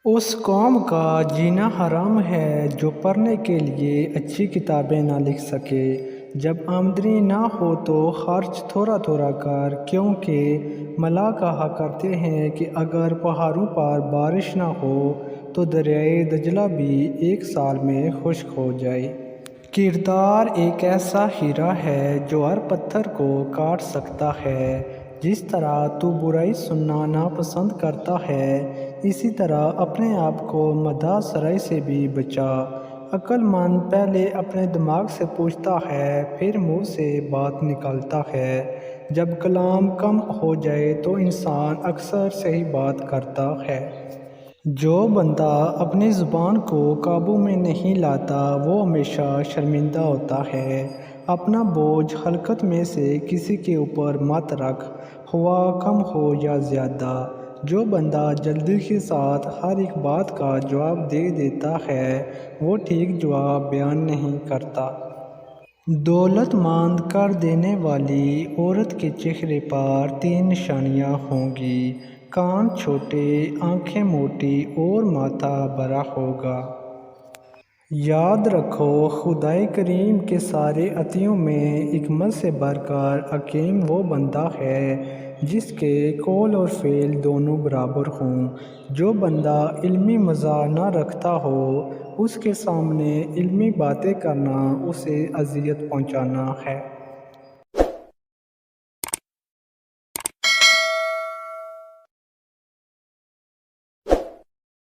اس قوم کا جینا حرام ہے جو پڑھنے کے لیے اچھی کتابیں نہ لکھ سکے۔ جب آمدنی نہ ہو تو خرچ تھوڑا تھوڑا کر، کیونکہ ملا کہا کرتے ہیں کہ اگر پہاڑوں پر بارش نہ ہو تو دریائے دجلہ بھی ایک سال میں خشک ہو جائے۔ کردار ایک ایسا ہیرا ہے جو ہر پتھر کو کاٹ سکتا ہے۔ جس طرح تو برائی سننا ناپسند کرتا ہے، اسی طرح اپنے آپ کو مداح سرائی سے بھی بچا۔ عقل مند پہلے اپنے دماغ سے پوچھتا ہے، پھر منہ سے بات نکالتا ہے۔ جب کلام کم ہو جائے تو انسان اکثر صحیح بات کرتا ہے۔ جو بندہ اپنی زبان کو قابو میں نہیں لاتا وہ ہمیشہ شرمندہ ہوتا ہے۔ اپنا بوجھ خلقت میں سے کسی کے اوپر مت رکھ، خواہ کم ہو یا زیادہ۔ جو بندہ جلدی کے ساتھ ہر ایک بات کا جواب دے دیتا ہے وہ ٹھیک جواب بیان نہیں کرتا۔ دولت مند کر دینے والی عورت کے چہرے پر 3 نشانیاں ہوں گی: کان چھوٹے، آنکھیں موٹی اور ماتھا بڑا ہوگا۔ یاد رکھو، خدائے کریم کے سارے عطیوں میں حکمت سے بڑھ کر حکیم وہ بندہ ہے جس کے قول اور فعل دونوں برابر ہوں۔ جو بندہ علمی مزاح نہ رکھتا ہو، اس کے سامنے علمی باتیں کرنا اسے اذیت پہنچانا ہے۔